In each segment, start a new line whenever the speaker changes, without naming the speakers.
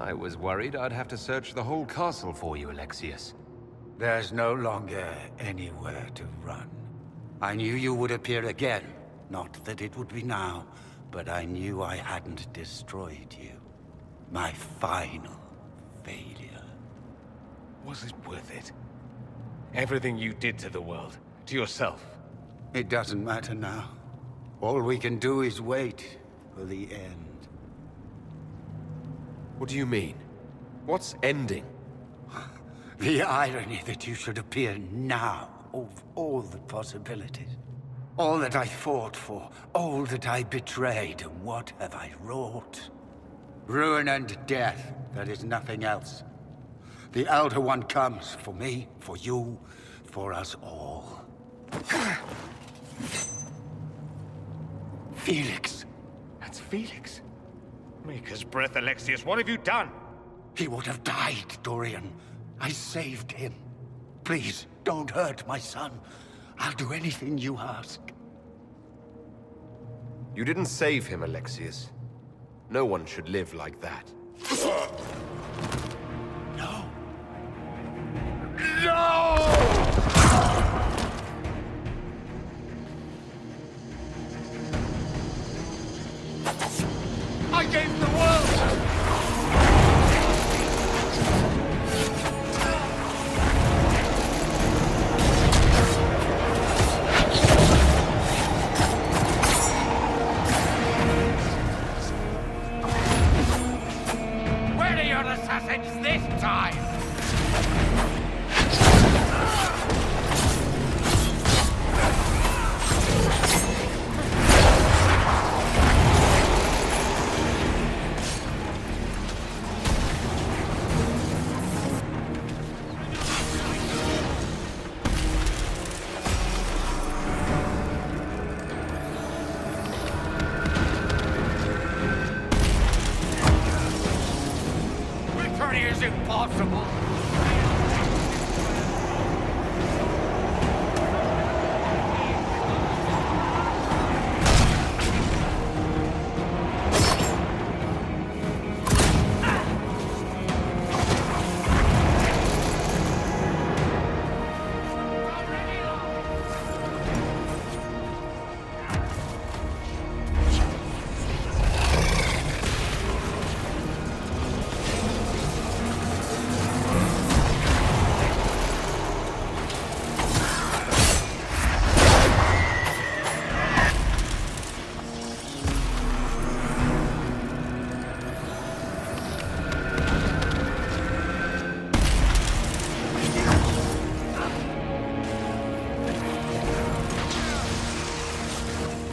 I was worried I'd have to search the whole castle for you, Alexius.
There's no longer anywhere to run. I knew you would appear again. Not that it would be now, but I knew I hadn't destroyed you. My final failure.
Was it worth it? Everything you did to the world, to yourself.
It doesn't matter now. All we can do is wait for the end.
What do you mean? What's ending?
The irony that you should appear now, of all the possibilities. All that I fought for, all that I betrayed, and what have I wrought? Ruin and death, there is nothing else. The Elder One comes for me, for you, for us all. Felix.
That's Felix. Maker's breath, Alexius, what have you done?
He would have died, Dorian. I saved him. Please, don't hurt my son. I'll do anything you ask.
You didn't save him, Alexius. No one should live like that.
No. No! I gave the world! Where are your assassins this time? Victory is impossible.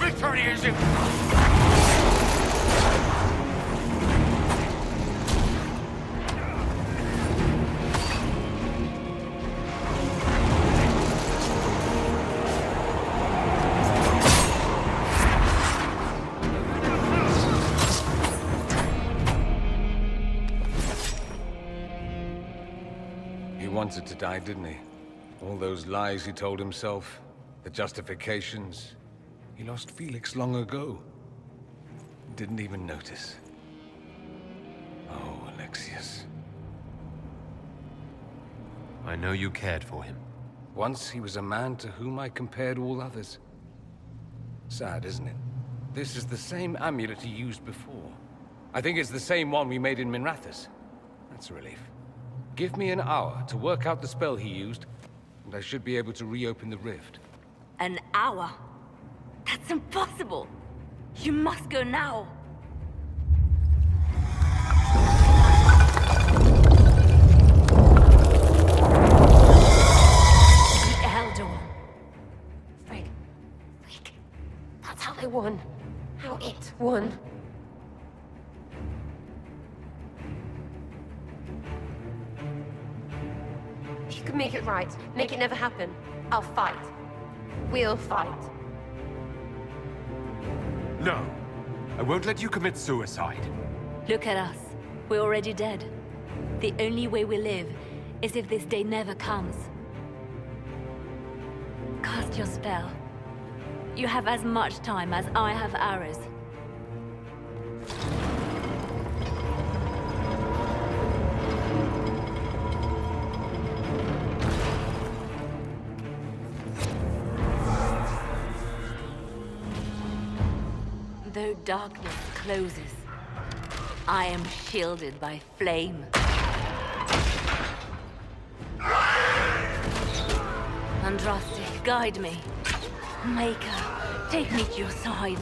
Victory is impossible.
He wanted to die, didn't he? All those lies he told himself, the justifications. He lost Felix long ago. Didn't even notice. Oh, Alexius.
I know you cared for him.
Once he was a man to whom I compared all others. Sad, isn't it? This is the same amulet he used before. I think it's the same one we made in Minrathous. That's a relief. Give me an hour to work out the spell he used, and I should be able to reopen the rift.
An hour? That's impossible! You must go now! The Elder One.
Frick. That's how they won. How it won. If you can make it right, make it never happen, I'll fight. We'll fight.
No. I won't let you commit suicide.
Look at us. We're already dead. The only way we live is if this day never comes. Cast your spell. You have as much time as I have arrows. Though darkness closes, I am shielded by flame. Andraste, guide me. Maker, take me to your side.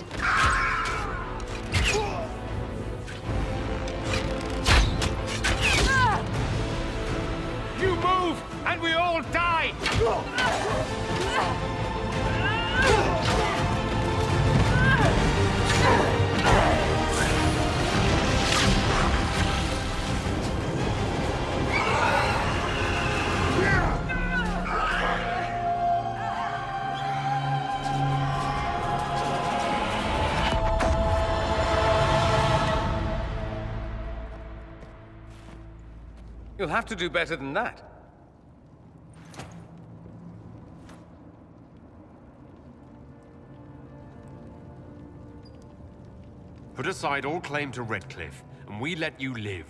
You move, and we all die! You'll have to do better than that.
Put aside all claim to Redcliffe, and we let you live.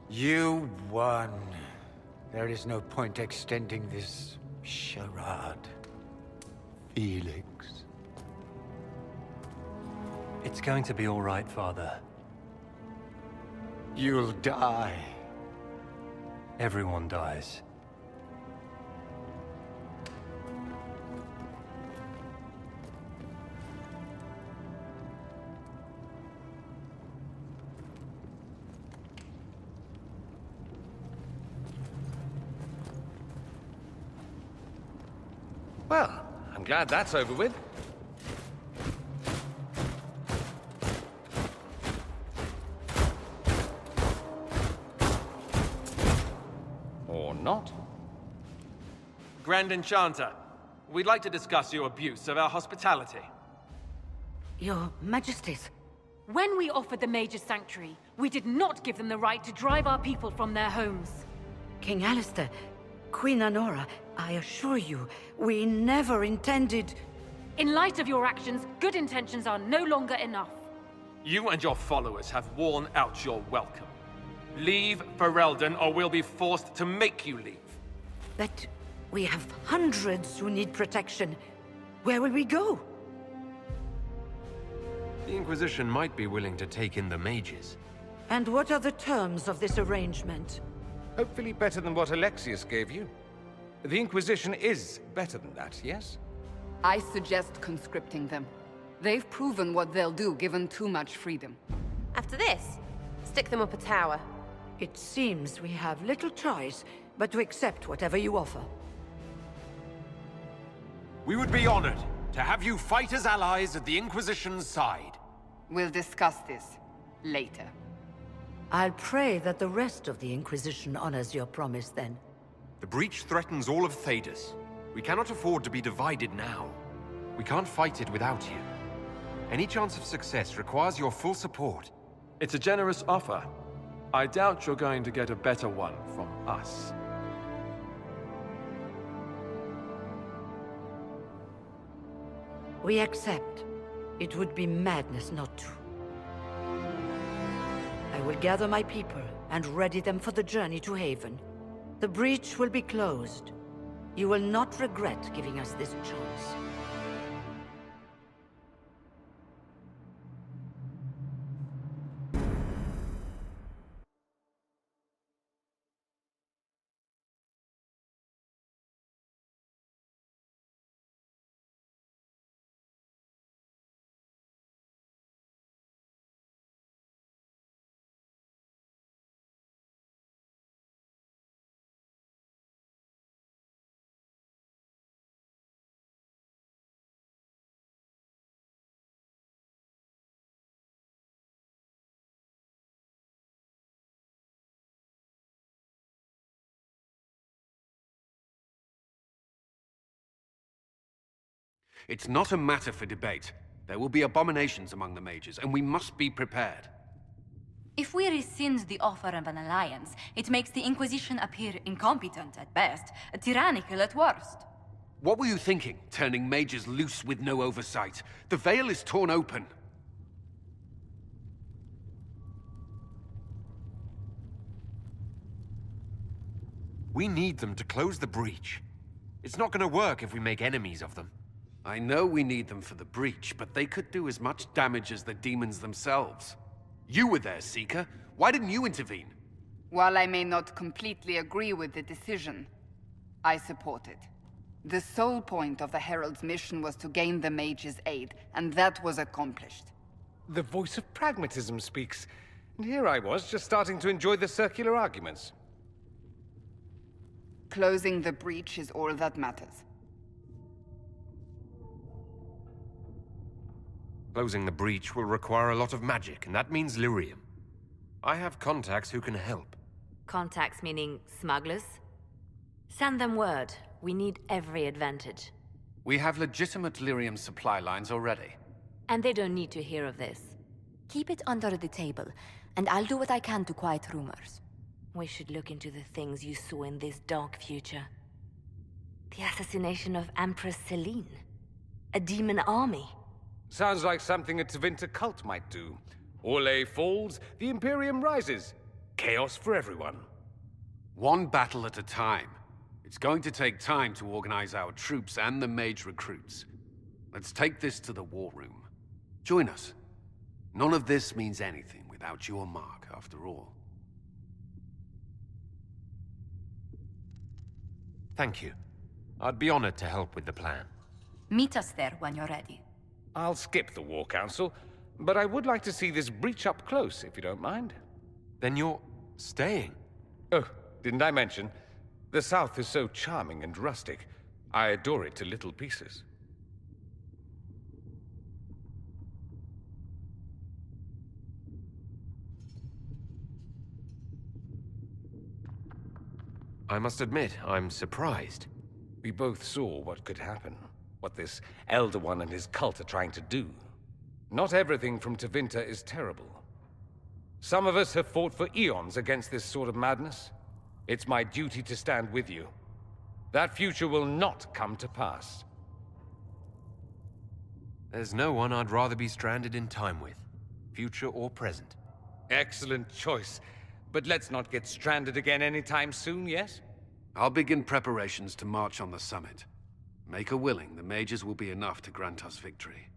You won. There is no point extending this charade. Felix.
It's going to be all right, Father.
You'll die.
Everyone dies.
Well, I'm glad that's over with. Or not.
Grand Enchanter, we'd like to discuss your abuse of our hospitality.
Your Majesties.
When we offered the Mage's Sanctuary, we did not give them the right to drive our people from their homes.
King Alistair, Queen Anora, I assure you, we never intended...
In light of your actions, good intentions are no longer enough.
You and your followers have worn out your welcome. Leave Ferelden, or we'll be forced to make you leave.
But we have hundreds who need protection. Where will we go?
The Inquisition might be willing to take in the mages.
And what are the terms of this arrangement?
Hopefully better than what Alexius gave you. The Inquisition is better than that, yes?
I suggest conscripting them. They've proven what they'll do given too much freedom.
After this, stick them up a tower.
It seems we have little choice but to accept whatever you offer.
We would be honored to have you fight as allies at the Inquisition's side.
We'll discuss this later.
I'll pray that the rest of the Inquisition honors your promise then.
The breach threatens all of Thedas. We cannot afford to be divided now. We can't fight it without you. Any chance of success requires your full support.
It's a generous offer. I doubt you're going to get a better one from us.
We accept. It would be madness not to. I will gather my people and ready them for the journey to Haven. The breach will be closed. You will not regret giving us this chance.
It's not a matter for debate. There will be abominations among the mages, and we must be prepared.
If we rescind the offer of an alliance, it makes the Inquisition appear incompetent at best, tyrannical at worst.
What were you thinking, turning mages loose with no oversight? The veil is torn open.
We need them to close the breach. It's not going to work if we make enemies of them.
I know we need them for the breach, but they could do as much damage as the demons themselves. You were there, Seeker. Why didn't you intervene?
While I may not completely agree with the decision, I support it. The sole point of the Herald's mission was to gain the mage's aid, and that was accomplished.
The voice of pragmatism speaks. And here I was, just starting to enjoy the circular arguments.
Closing the breach is all that matters.
Closing the breach will require a lot of magic, and that means lyrium. I have contacts who can help.
Contacts meaning smugglers? Send them word. We need every advantage.
We have legitimate lyrium supply lines already.
And they don't need to hear of this.
Keep it under the table, and I'll do what I can to quiet rumors.
We should look into the things you saw in this dark future. The assassination of Empress Celine. A demon army.
Sounds like something a Tevinter cult might do. Orlais falls, the Imperium rises. Chaos for everyone.
One battle at a time. It's going to take time to organize our troops and the mage recruits. Let's take this to the war room. Join us. None of this means anything without your mark, after all.
Thank you. I'd be honored to help with the plan.
Meet us there when you're ready.
I'll skip the War Council, but I would like to see this breach up close, if you don't mind.
Then you're staying?
Oh, didn't I mention? The South is so charming and rustic. I adore it to little pieces.
I must admit, I'm surprised.
We both saw what could happen. What this Elder One and his cult are trying to do. Not everything from Tevinter is terrible. Some of us have fought for eons against this sort of madness. It's my duty to stand with you. That future will not come to pass.
There's no one I'd rather be stranded in time with, future or present.
Excellent choice. But let's not get stranded again anytime soon, yes?
I'll begin preparations to march on the summit. Make her willing, the mages will be enough to grant us victory.